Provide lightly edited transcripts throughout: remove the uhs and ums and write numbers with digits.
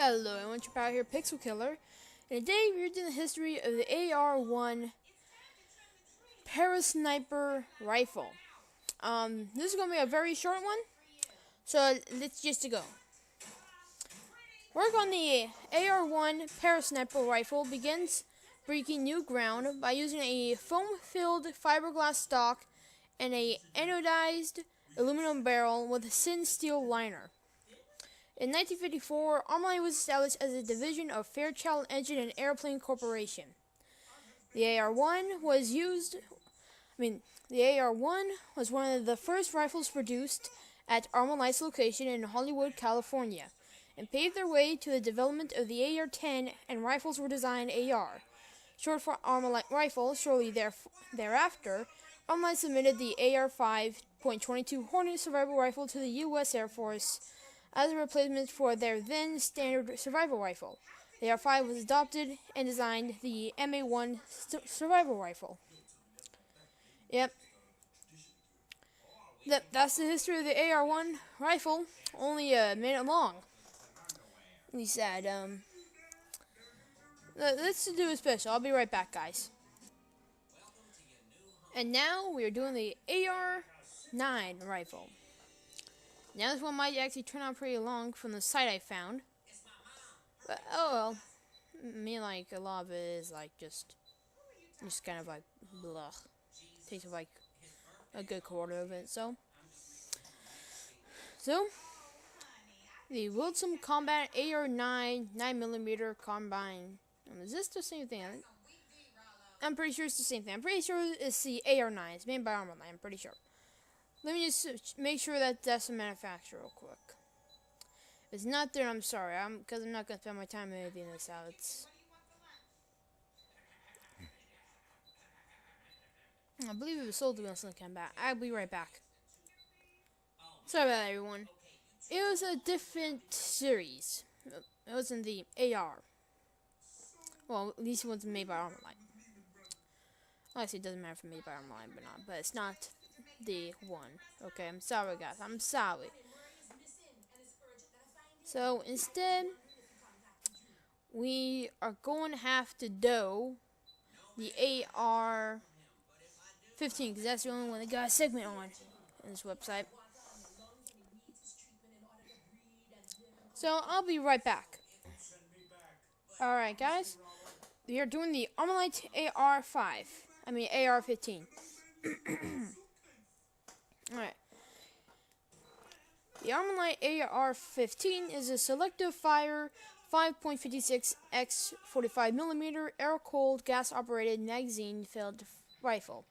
Hello, everyone, your pal here, Pixel Killer, and today we're doing the history of the AR-1 Parasniper rifle. This is going to be a very short one, so let's just go. Work on the AR-1 Parasniper rifle begins breaking new ground by using a foam-filled fiberglass stock and a anodized aluminum barrel with a thin steel liner. In 1954, Armalite was established as a division of Fairchild Engine and Airplane Corporation. The AR-1 was one of the first rifles produced at Armalite's location in Hollywood, California, and paved their way to the development of the AR-10, and rifles were designed AR, short for Armalite rifle. Shortly thereafter, Armalite submitted the AR-5.22 Hornet survival rifle to the U.S. Air Force as a replacement for their then standard survival rifle. The AR-5 was adopted and designed the MA-1 survival rifle. Yep. That's the history of the AR-1 rifle, only a minute long. Really sad. Let's do a special. I'll be right back, guys. And now we are doing the AR-9 rifle. Now this one might actually turn out pretty long from the site I found. But oh well. I mean, like, a lot of it is like just kind of like blah. Takes like a good quarter of it, so the Wilson Combat AR-9 9mm Carbine. Is this the same thing? I'm pretty sure it's the same thing. I'm pretty sure it's the AR-9. It's made by Armalite, I'm pretty sure. Let me just make sure that that's the manufacturer real quick. If it's not there, I'm sorry. Because I'm not going to spend my time editing this out. I believe it was sold to Wilson Combat. I'll be right back. Sorry about that, everyone. It was a different series. It wasn't the AR. Well, at least it wasn't made by Armalite. Actually, it doesn't matter if it's made by Armalite or not, but it's not the one. Okay, I'm sorry, guys. I'm sorry. So instead, we are going to have to do the AR-15 because that's the only one that got a segment on in this website. So I'll be right back. Alright, guys. We are doing the Armalite AR-15. Alright. The Armalite AR-15 is a selective fire 5.56 x 45mm air-cooled gas-operated magazine-filled rifle.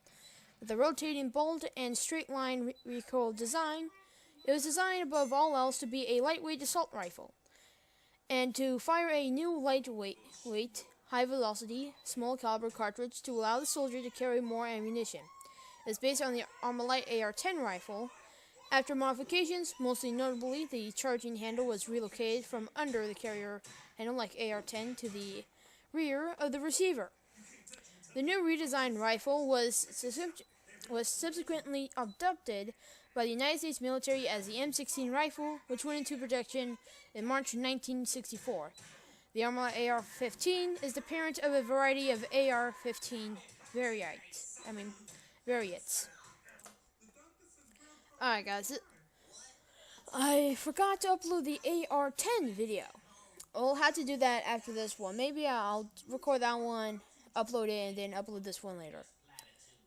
With a rotating bolt and straight-line recoil design, it was designed above all else to be a lightweight assault rifle and to fire a new lightweight, high-velocity, small-caliber cartridge to allow the soldier to carry more ammunition. It's based on the Armalite AR-10 rifle. After modifications, mostly notably, the charging handle was relocated from under the carrier handle like AR-10 to the rear of the receiver. The new redesigned rifle was subsequently adopted by the United States military as the M16 rifle, which went into production in March 1964. The Armalite AR-15 is the parent of a variety of AR-15 variants. Alright, guys. I forgot to upload the AR-10 video. I'll have to do that after this one. Maybe I'll record that one, upload it, and then upload this one later.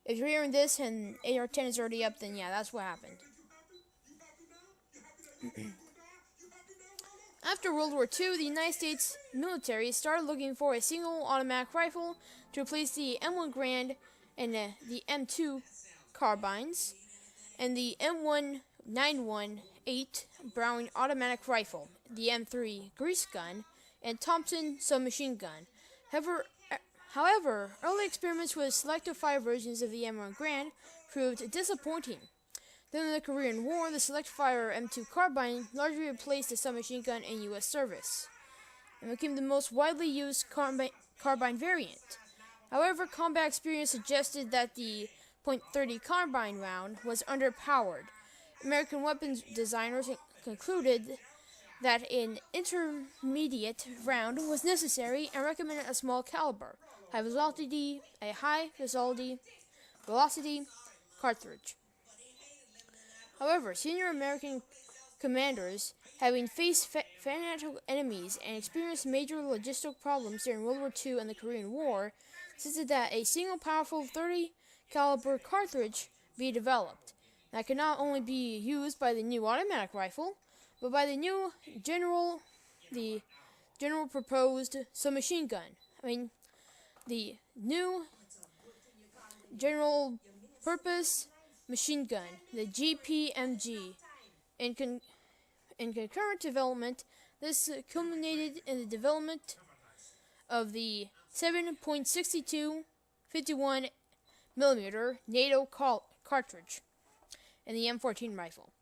If you're hearing this and AR-10 is already up, then yeah, that's what happened. After World War II, the United States military started looking for a single automatic rifle to replace the M1 Garand and the M2 carbines and the M1918 Browning automatic rifle, the M3 grease gun, and Thompson submachine gun. However, early experiments with selective fire versions of the M1 Garand proved disappointing. During the Korean War, the select fire M2 carbine largely replaced the submachine gun in U.S. service and became the most widely used carbine variant. However, combat experience suggested that the .30 carbine round was underpowered. American weapons designers concluded that an intermediate round was necessary and recommended a small caliber, a high velocity cartridge. However, senior American commanders, having faced fanatical enemies and experienced major logistical problems during World War II and the Korean War, insisted that a single powerful 30 caliber cartridge be developed that could not only be used by the new automatic rifle, but by the general proposed submachine gun. The new general purpose machine gun, the GPMG. In concurrent development, this culminated in the development of the 7.62 51 mm NATO cartridge and the M14 rifle,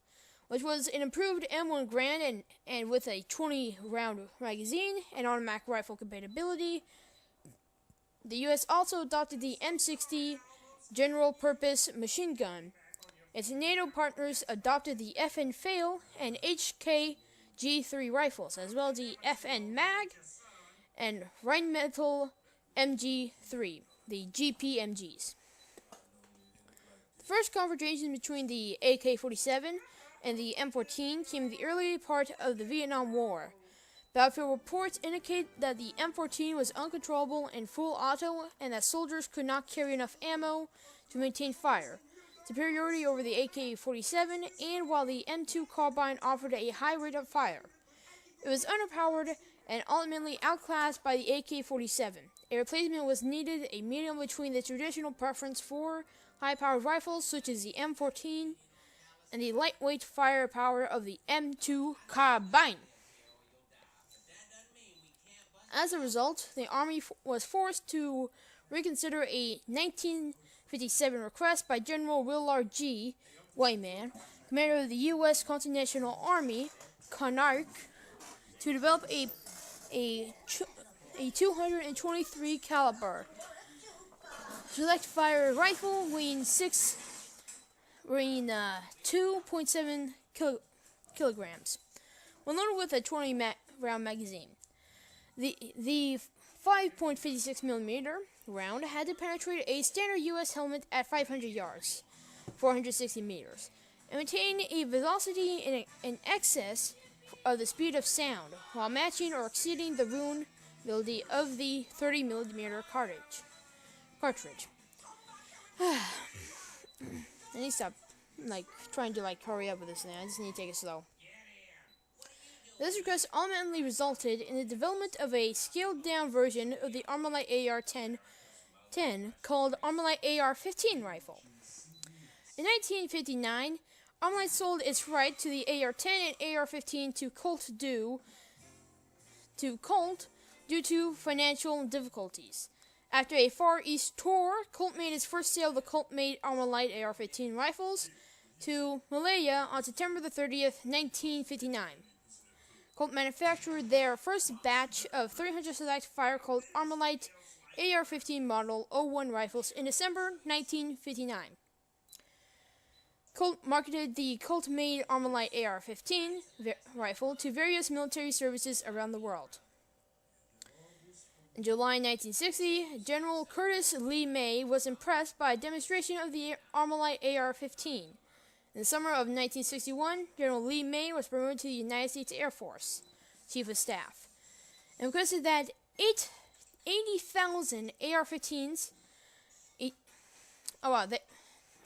which was an improved M1 Garand and with a 20-round magazine and automatic rifle compatibility. The U.S. also adopted the M60 General Purpose Machine Gun. Its NATO partners adopted the FN Fail and HK G3 rifles, as well as the FN Mag and Rheinmetall MG3, the GPMGs. The first confrontation between the AK-47 and the M14 came in the early part of the Vietnam War. Battlefield reports indicate that the M14 was uncontrollable and full auto, and that soldiers could not carry enough ammo to maintain fire superiority over the AK-47, and while the M2 carbine offered a high rate of fire, it was underpowered and ultimately outclassed by the AK-47. A replacement was needed, a medium between the traditional preference for high-powered rifles such as the M14 and the lightweight firepower of the M2 carbine. As a result, the Army was forced to reconsider a 1957 request by General Willard G. Wyman, commander of the U.S. Continental Army, CONARC, to develop a 223 caliber select fire rifle weighing 2.7 kilograms, when loaded with a 20-round magazine. The 5.56 millimeter round had to penetrate a standard U.S. helmet at 500 yards, 460 meters, and maintain a velocity in excess of the speed of sound, while matching or exceeding the runnability of the 30 millimeter cartridge. I need to stop trying to hurry up with this thing. I just need to take it slow. This request ultimately resulted in the development of a scaled-down version of the Armalite AR-10 called Armalite AR-15 rifle. In 1959, Armalite sold its right to the AR-10 and AR-15 to Colt due to financial difficulties. After a Far East tour, Colt made its first sale of the Colt-made Armalite AR-15 rifles to Malaya on September 30th, 1959. Colt manufactured their first batch of 300 select fire-colt Armalite AR-15 Model 01 rifles in December 1959. Colt marketed the Colt-made Armalite AR-15 rifle to various military services around the world. In July 1960, General Curtis Lee May was impressed by a demonstration of the Armalite AR-15. In the summer of 1961, General Lee May was promoted to the United States Air Force Chief of Staff, and requested that 80,000 AR-15s,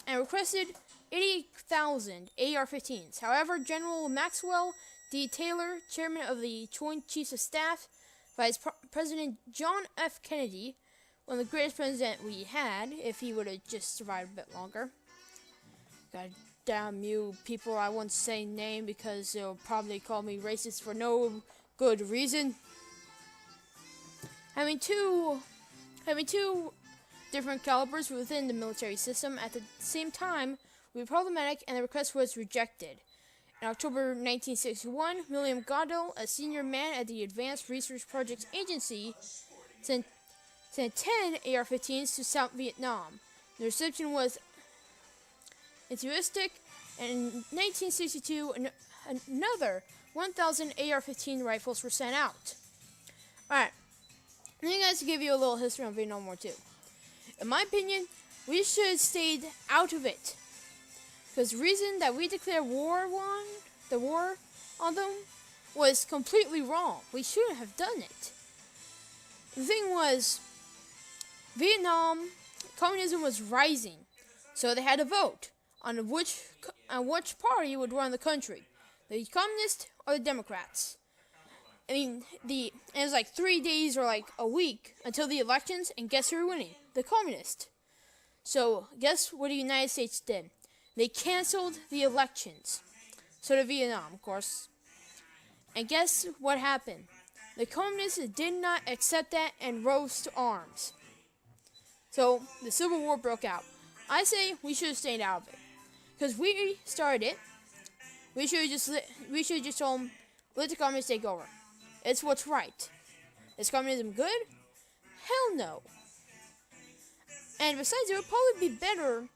requested 80,000 AR-15s. However, General Maxwell D. Taylor, chairman of the Joint Chiefs of Staff, Vice President John F. Kennedy, one of the greatest presidents we had, if he would have just survived a bit longer. God damn you people, I won't say name because they'll probably call me racist for no good reason. Having two different calibers within the military system at the same time would be problematic, and the request was rejected. In October 1961, William Goddell, a senior man at the Advanced Research Projects Agency, sent 10 AR-15s to South Vietnam. The reception was enthusiastic, and in 1962, another 1,000 AR-15 rifles were sent out. Alright, I think I have to give you a little history on Vietnam War 2. In my opinion, we should have stayed out of it. Because the reason that we declared the war on them, was completely wrong. We shouldn't have done it. The thing was, Vietnam, communism was rising. So they had to vote on which party would run the country. The communists or the Democrats. I mean, it was like 3 days or like a week until the elections, and guess who were winning? The communists. So, guess what the United States did? They canceled the elections. So did Vietnam, of course. And guess what happened? The communists did not accept that and rose to arms. So, the Civil War broke out. I say we should have stayed out of it. Because we started it. We should have just told them, let the communists take over. It's what's right. Is communism good? Hell no. And besides, it would probably be better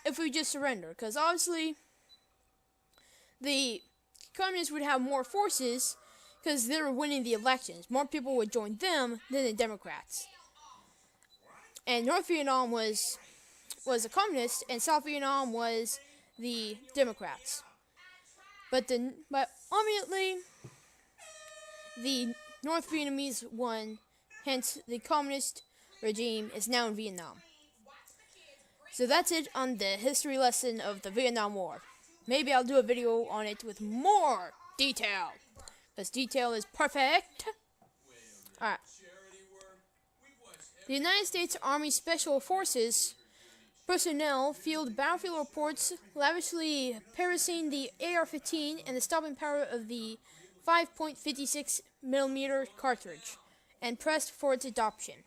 if we just surrender. Because obviously, the communists would have more forces because they were winning the elections. More people would join them than the Democrats. And North Vietnam was the communists, and South Vietnam was the Democrats. But ultimately, the North Vietnamese won, hence the communist regime is now in Vietnam. So that's it on the history lesson of the Vietnam War. Maybe I'll do a video on it with more detail, because detail is perfect. Alright. The United States Army Special Forces personnel field battlefield reports lavishly praising the AR-15 and the stopping power of the 5.56mm cartridge, and pressed for its adoption.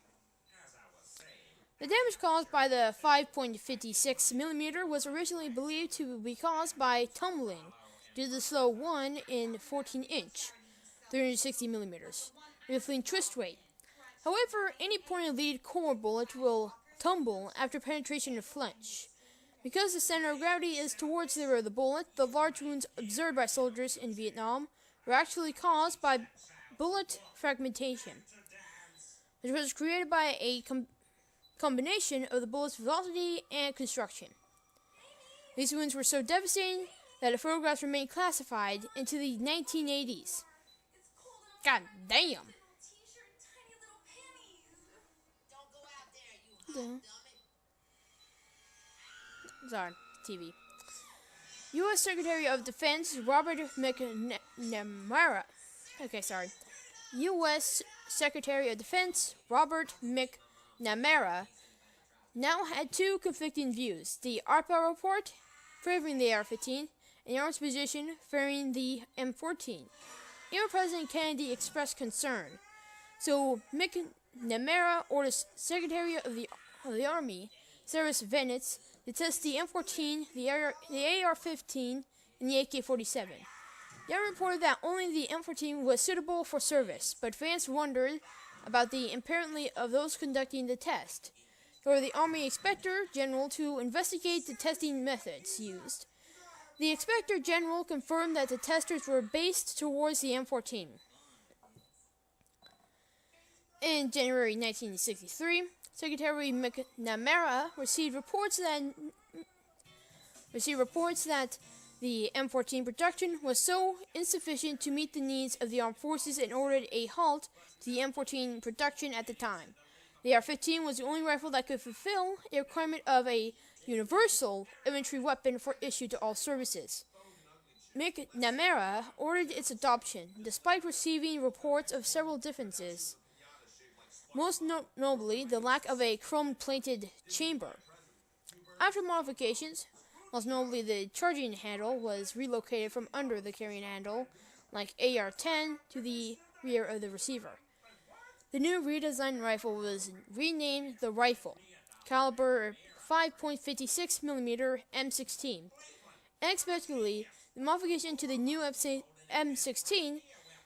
The damage caused by the 5.56mm was originally believed to be caused by tumbling due to the slow 1 in 14-inch, 360mm, rifling twist rate. However, any point-of-lead core bullet will tumble after penetration and flinch. Because the center of gravity is towards the rear of the bullet, the large wounds observed by soldiers in Vietnam were actually caused by bullet fragmentation, which was created by a combination of the bullet's velocity and construction. These wounds were so devastating that the photographs remained classified into the 1980s. God damn. Sorry, TV. U.S. Secretary of Defense Robert McNamara. U.S. Secretary of Defense Robert McNamara now had two conflicting views: the ARPA report favoring the AR-15 and the Army's position favoring the M14. Even President Kennedy expressed concern. So McNamara orders Secretary of the Army, Cyrus Vance, to test the M14, the AR-15, and the AK-47. The Army reported that only the M14 was suitable for service, but Vance wondered about the impairment of those conducting the test. He ordered the Army Inspector General to investigate the testing methods used. The Inspector General confirmed that the testers were based towards the M14. In January 1963, Secretary McNamara received reports that the M14 production was so insufficient to meet the needs of the armed forces and ordered a halt to the M14 production at the time. The AR-15 was the only rifle that could fulfill a requirement of a universal infantry weapon for issue to all services. McNamara ordered its adoption, despite receiving reports of several differences. Most notably, the lack of a chrome-plated chamber. After modifications, most notably the charging handle was relocated from under the carrying handle, like AR-10, to the rear of the receiver. The new redesigned rifle was renamed the Rifle, caliber 5.56mm M16. Unexpectedly, the modification to the new M16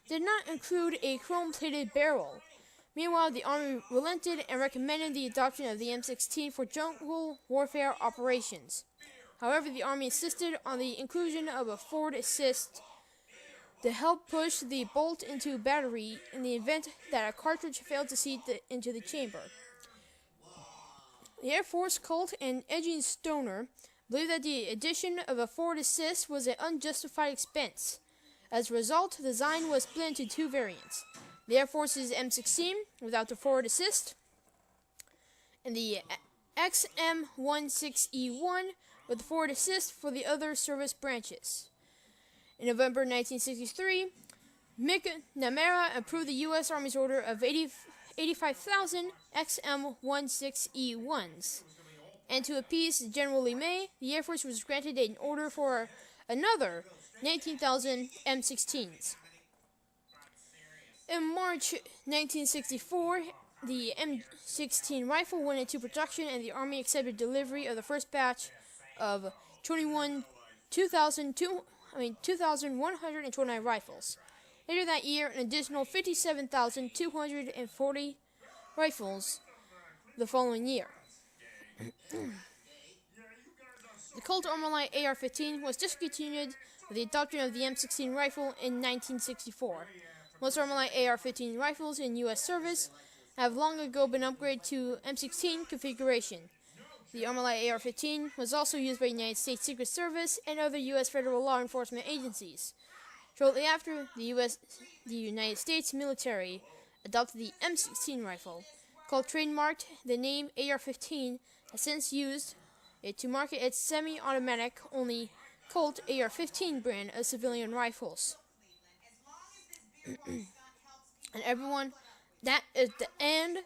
did not include a chrome-plated barrel. Meanwhile, the Army relented and recommended the adoption of the M16 for jungle warfare operations. However, the Army insisted on the inclusion of a forward assist to help push the bolt into battery in the event that a cartridge failed to seat into the chamber. The Air Force cult and edging Stoner believed that the addition of a forward assist was an unjustified expense. As a result, the design was split into two variants: the Air Force's M16 without the forward assist, and the XM-16E1 with the forward assist for the other service branches. In November 1963, McNamara approved the U.S. Army's order of 85,000 XM-16E1s, and to appease General Lee May, the Air Force was granted an order for another 19,000 M16s. In March 1964, the M16 rifle went into production, and the Army accepted delivery of the first batch of 2,129 rifles. Later that year, an additional 57,240 rifles the following year. The Colt Armalite AR-15 was discontinued with the adoption of the M16 rifle in 1964. Most Armalite AR-15 rifles in U.S. service have long ago been upgraded to M16 configuration. The Armalite AR-15 was also used by the United States Secret Service and other U.S. federal law enforcement agencies. Shortly after, the United States military adopted the M16 rifle. Colt trademarked the name AR-15, has since used it to market its semi-automatic only Colt AR-15 brand of civilian rifles. And everyone, that is the end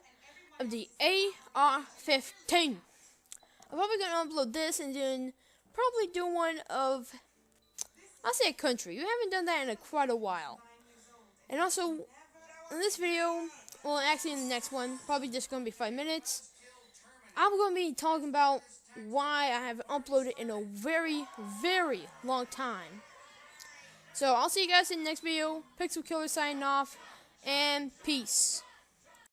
of the AR-15. I'm probably going to upload this and then probably do one of, I'll say, a country. We haven't done that in quite a while. And also, in this video, well, actually in the next one, probably just going to be 5 minutes, I'm going to be talking about why I haven't uploaded in a very, very long time. So, I'll see you guys in the next video. Pixel Killer signing off, and peace.